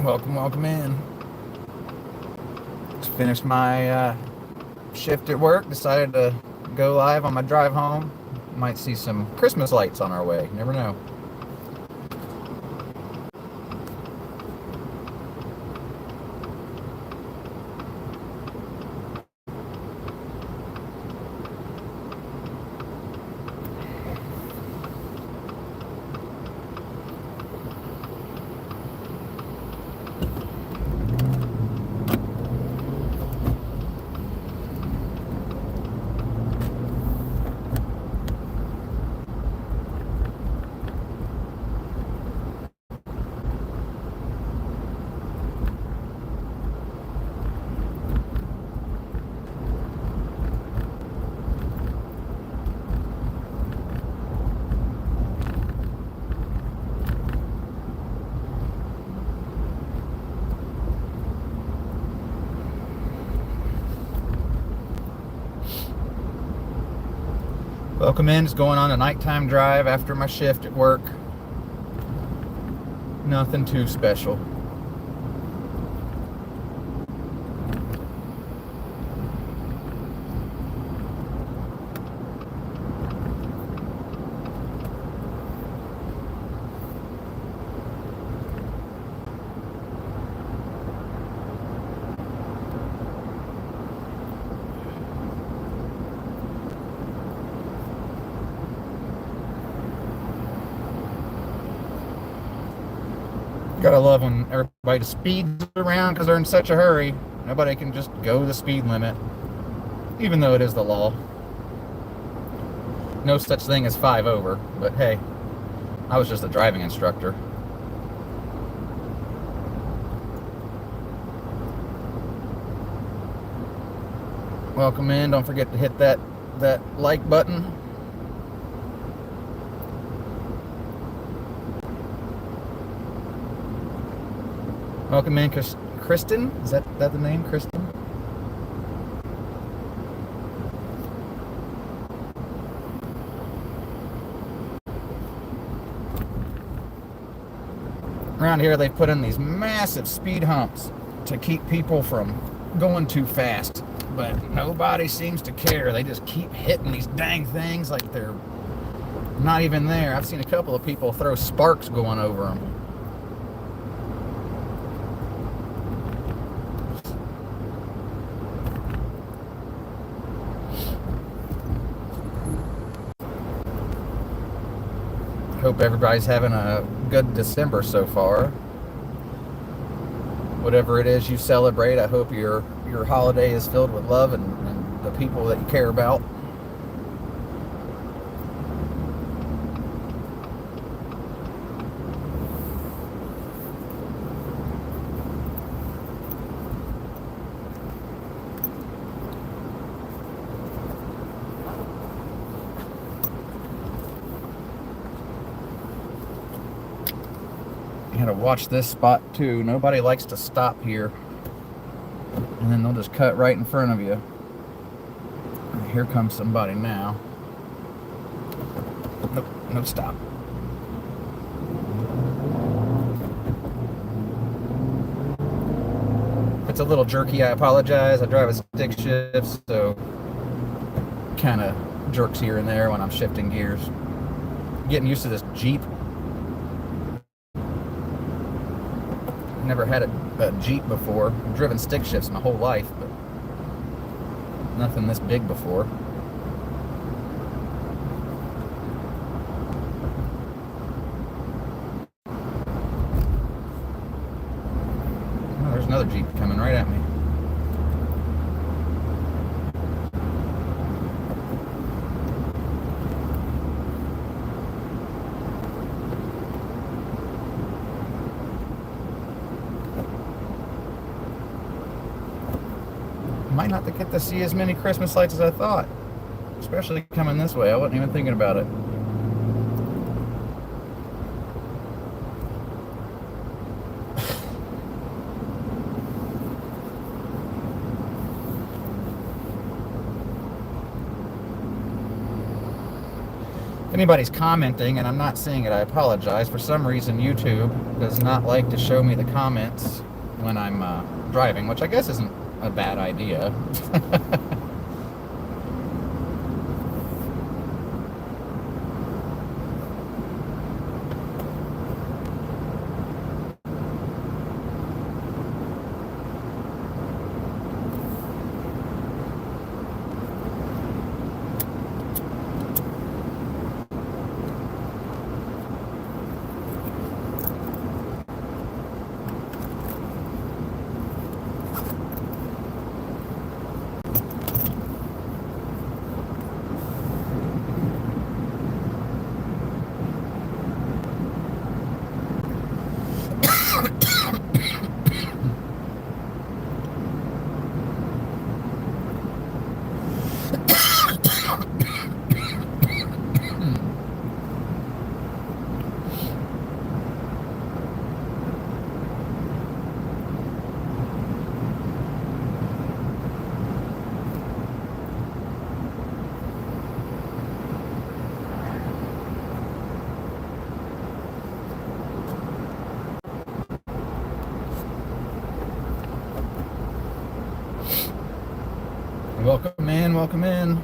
Welcome in. Just finished my shift at work. Decided to go live on my drive home. Might see some Christmas lights on our way. Never know. Welcome in. Just going on a nighttime drive after my shift at work. Nothing too special. Gotta love when everybody speeds around because they're in such a hurry. Nobody can just go the speed limit, even though it is the law. No such thing as 5 over, but hey, I was just a driving instructor. Welcome in. Don't forget to hit that like button. Welcome in, Kristen. Is that the name, Kristen? Around here, they've put in these massive speed humps to keep people from going too fast, but nobody seems to care. They just keep hitting these dang things like they're not even there. I've seen a couple of people throw sparks going over them. Hope everybody's having a good December so far. Whatever it is you celebrate, I hope your holiday is filled with love and the people that you care about. You gotta watch this spot too. Nobody likes to stop here, and then they'll just cut right in front of you. Here comes somebody now. Nope, no stop. If it's a little jerky, I apologize. I drive a stick shift, so kind of jerks here and there when I'm shifting gears. Getting used to this Jeep. Never had a Jeep before. I've driven stick shifts my whole life, but nothing this big before. Oh, there's another Jeep coming right at me. Might not get to see as many Christmas lights as I thought, especially coming this way. I wasn't even thinking about it. If anybody's commenting and I'm not seeing it, I apologize. For some reason, YouTube does not like to show me the comments when I'm driving, which I guess isn't a bad idea. Welcome in, welcome in.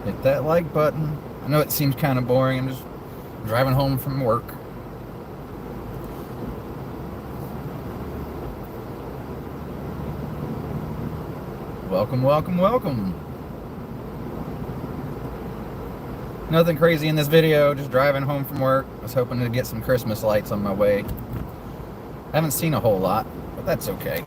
Hit that like button. I know it seems kind of boring. I'm just driving home from work. Welcome, welcome, welcome. Nothing crazy in this video, just driving home from work. I was hoping to get some Christmas lights on my way. Haven't seen a whole lot, but that's okay.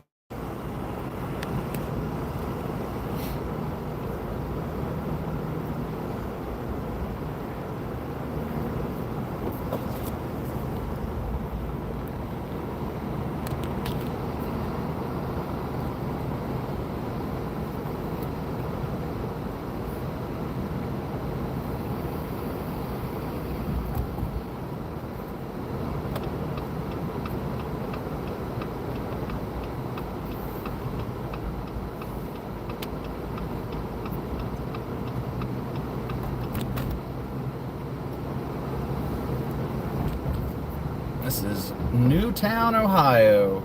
This is Newtown, Ohio.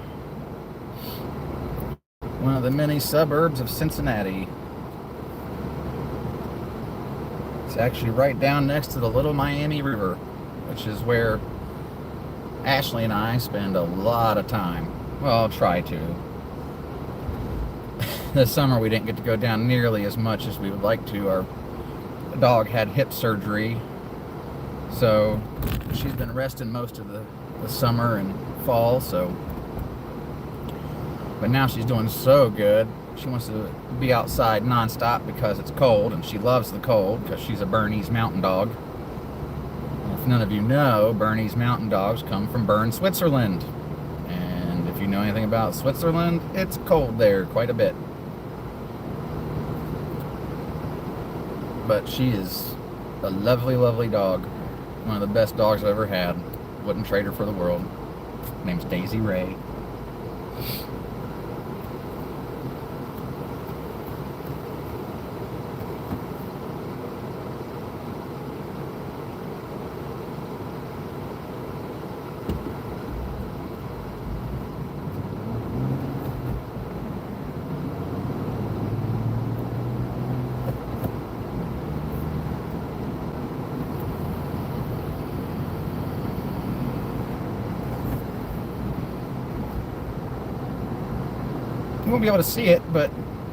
One of the many suburbs of Cincinnati. It's actually right down next to the Little Miami River, which is where Ashley and I spend a lot of time. Well, try to. This summer we didn't get to go down nearly as much as we would like to. Our dog had hip surgery, so she's been resting most of the summer and fall, but now she's doing so good. She wants to be outside nonstop because it's cold, and she loves the cold because she's a Bernese mountain dog. And if none of you know, Bernese mountain dogs come from Bern, Switzerland, and if you know anything about Switzerland, it's cold there quite a bit. But she is a lovely, lovely dog. One of the best dogs I've ever had. Wouldn't trade her for the world. Her name's Daisy Ray. You won't be able to see it, but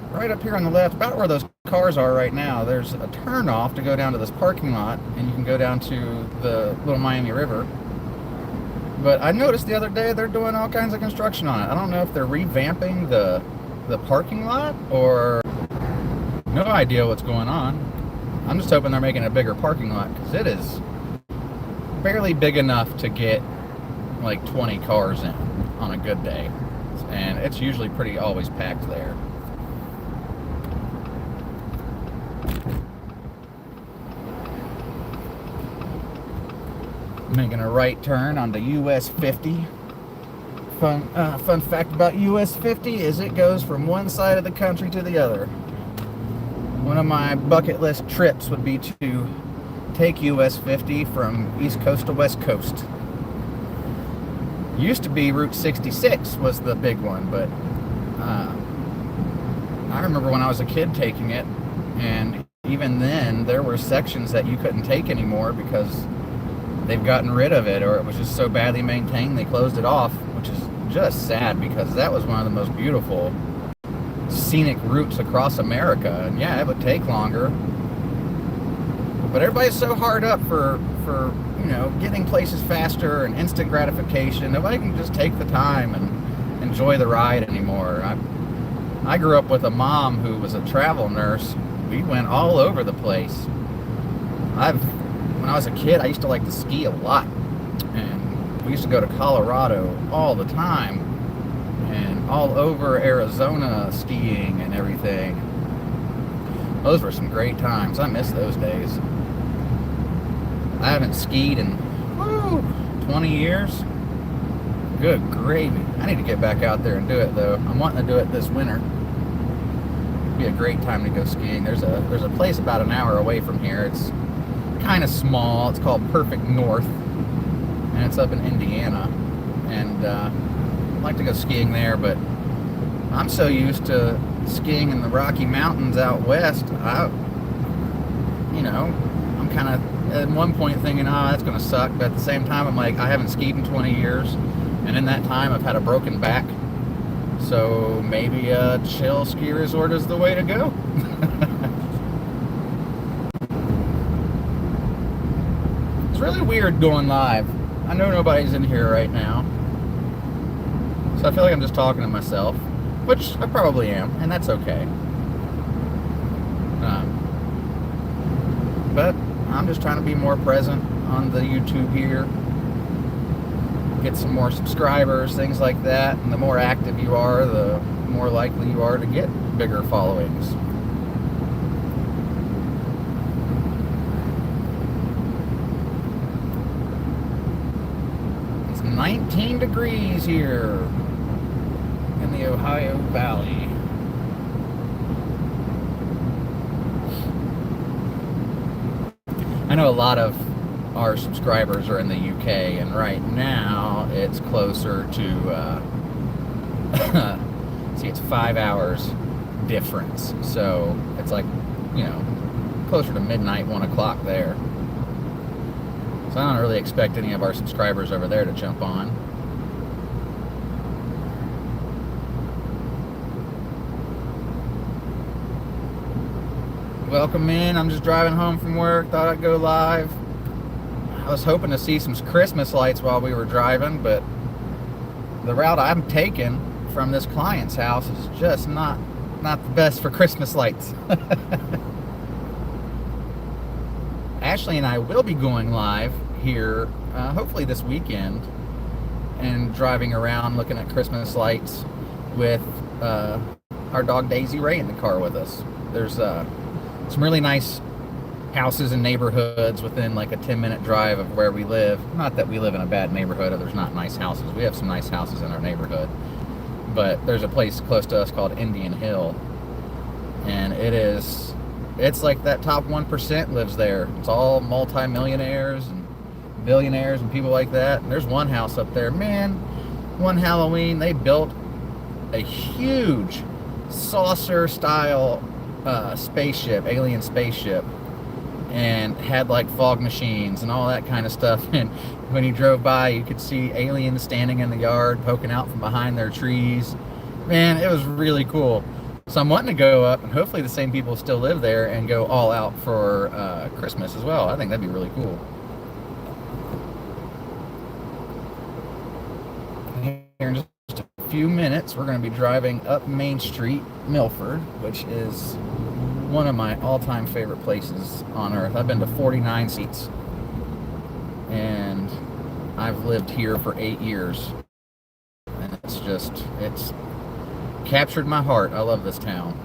right up here on the left, about where those cars are right now, there's a turnoff to go down to this parking lot, and you can go down to the Little Miami River. But I noticed the other day they're doing all kinds of construction on it. I don't know if they're revamping the parking lot, or no idea what's going on. I'm just hoping they're making a bigger parking lot, because it is barely big enough to get like 20 cars in on a good day. And it's usually pretty always packed there. Making a right turn onto US 50. Fun fact about US 50 is it goes from one side of the country to the other. One of my bucket list trips would be to take US 50 from East Coast to West Coast. Used to be Route 66 was the big one, but I remember when I was a kid taking it, and even then there were sections that you couldn't take anymore because they've gotten rid of it, or it was just so badly maintained they closed it off, which is just sad because that was one of the most beautiful scenic routes across America. And yeah, it would take longer, but everybody's so hard up for getting places faster and instant gratification. Nobody can just take the time and enjoy the ride anymore. I grew up with a mom who was a travel nurse. We went all over the place. When I was a kid, I used to like to ski a lot, and we used to go to Colorado all the time, and all over Arizona skiing and everything. Those were some great times. I miss those days. I haven't skied in 20 years. Good gravy. I need to get back out there and do it, though. I'm wanting to do it this winter. It'd be a great time to go skiing. There's a place about an hour away from here. It's kind of small. It's called Perfect North, and it's up in Indiana. And I'd like to go skiing there, but I'm so used to skiing in the Rocky Mountains out west. I'm kind of at one point thinking, that's going to suck, but at the same time, I'm like, I haven't skied in 20 years, and in that time, I've had a broken back. So maybe a chill ski resort is the way to go. It's really weird going live. I know nobody's in here right now, so I feel like I'm just talking to myself, which I probably am, and that's okay. But I'm just trying to be more present on the YouTube here, get some more subscribers, things like that. And the more active you are, the more likely you are to get bigger followings. It's 19 degrees here in the Ohio Valley. I know a lot of our subscribers are in the UK, and right now it's closer to see, it's 5 hours difference, so it's like, closer to midnight, 1 o'clock there. So I don't really expect any of our subscribers over there to jump on. Welcome in. I'm just driving home from work. Thought I'd go live. I was hoping to see some Christmas lights while we were driving, but the route I'm taking from this client's house is just not the best for Christmas lights. Ashley and I will be going live here, hopefully this weekend, and driving around looking at Christmas lights with our dog Daisy Ray in the car with us. There's some really nice houses and neighborhoods within like a 10-minute drive of where we live. Not that we live in a bad neighborhood or there's not nice houses. We have some nice houses in our neighborhood. But there's a place close to us called Indian Hill. And it's like that top 1% lives there. It's all multi-millionaires and billionaires and people like that. And there's one house up there. Man, one Halloween, they built a huge saucer-style spaceship, alien spaceship, and had like fog machines and all that kind of stuff. And when you drove by, you could see aliens standing in the yard, poking out from behind their trees. Man, it was really cool. So I'm wanting to go up, and hopefully the same people still live there, and go all out for Christmas as well. I think that'd be really cool. Here in just a few minutes, we're going to be driving up Main Street, Milford, which is one of my all-time favorite places on earth. I've been to 49 seats, and I've lived here for 8 years, and it's captured my heart. I love this town.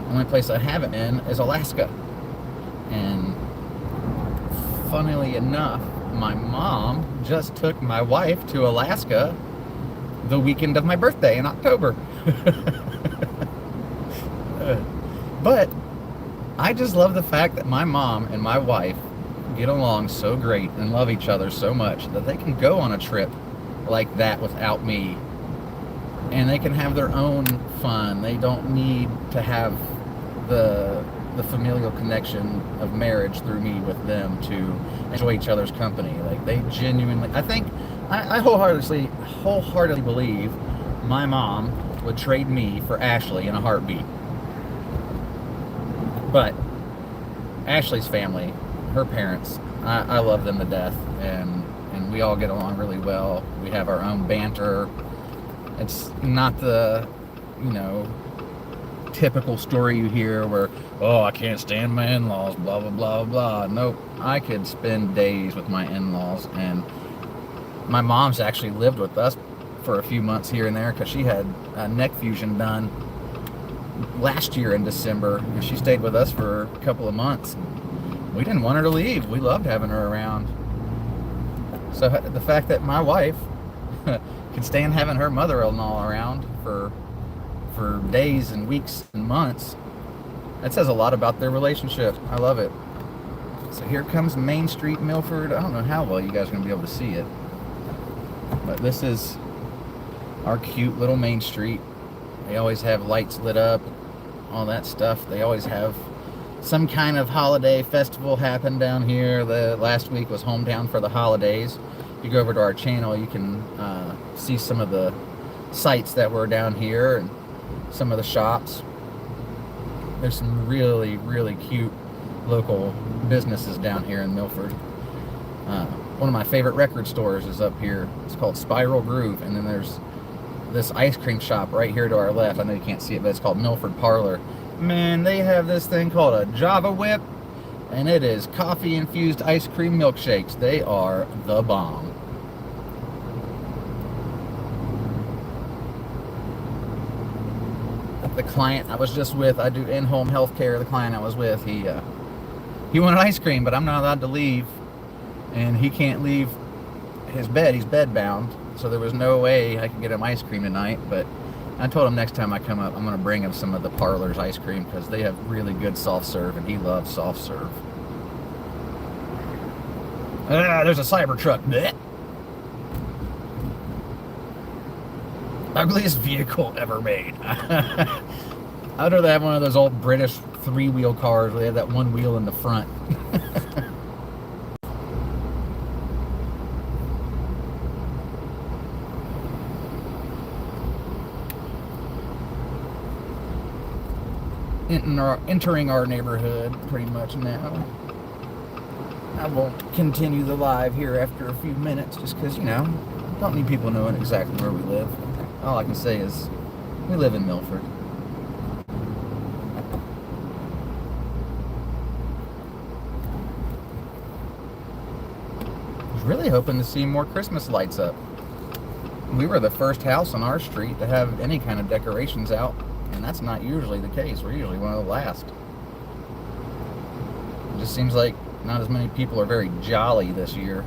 The only place I haven't been is Alaska, and funnily enough, my mom just took my wife to Alaska the weekend of my birthday in October. But I just love the fact that my mom and my wife get along so great and love each other so much that they can go on a trip like that without me, and they can have their own fun. They don't need to have the familial connection of marriage through me with them to enjoy each other's company. Like, they genuinely, I think, I wholeheartedly believe my mom would trade me for Ashley in a heartbeat. But Ashley's family, her parents, I love them to death, and we all get along really well. We have our own banter. It's not the, typical story you hear where, oh, I can't stand my in-laws, blah, blah, blah, blah. Nope. I could spend days with my in-laws, and my mom's actually lived with us for a few months here and there because she had a neck fusion done last year in December, and she stayed with us for a couple of months. We didn't want her to leave. We loved having her around. So the fact that my wife can stand having her mother-in-law around for days and weeks and months, that says a lot about their relationship. I love it. So here comes Main Street, Milford. I don't know how well you guys are going to be able to see it, but this is our cute little Main Street. They always have lights lit up, all that stuff. They always have some kind of holiday festival happen down here. The last week was Hometown for the Holidays. If you go over to our channel, you can see some of the sites that were down here and some of the shops. There's some really, really cute local businesses down here in Milford. One of my favorite record stores is up here. It's called Spiral Groove, and then there's this ice cream shop right here to our left. I know you can't see it, but it's called Milford Parlor. Man, they have this thing called a Java Whip, and it is coffee-infused ice cream milkshakes. They are the bomb. The client I was just with, I do in-home healthcare. The client I was with, he wanted ice cream, but I'm not allowed to leave, and he can't leave his bed. He's bed-bound, so there was no way I could get him ice cream tonight. But I told him next time I come up, I'm going to bring him some of the Parlor's ice cream because they have really good soft serve, and he loves soft serve. There's a Cybertruck. Blech. Ugliest vehicle ever made. I'd rather have one of those old British three-wheel cars where they have that one wheel in the front. Entering our neighborhood pretty much now. I won't continue the live here after a few minutes just because, don't need people knowing exactly where we live. All I can say is we live in Milford. I was really hoping to see more Christmas lights up. We were the first house on our street to have any kind of decorations out, and that's not usually the case. We're usually one of the last. It just seems like not as many people are very jolly this year.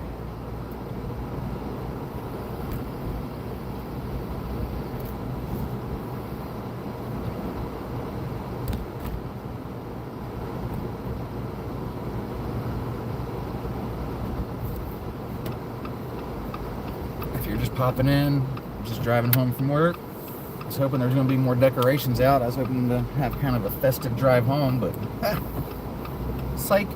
If you're just popping in, just driving home from work, I was hoping there's going to be more decorations out. I was hoping to have kind of a festive drive home, but psych.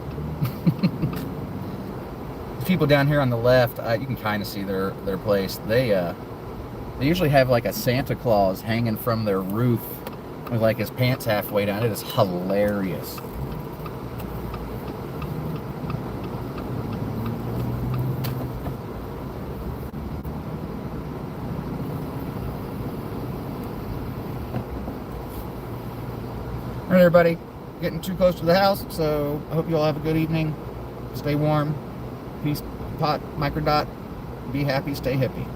People down here on the left, you can kind of see their place. They usually have like a Santa Claus hanging from their roof with like his pants halfway down. It is hilarious. All right, everybody, getting too close to the house, so I hope you all have a good evening. Stay warm. Peace, pot, microdot. Be happy, stay hippie.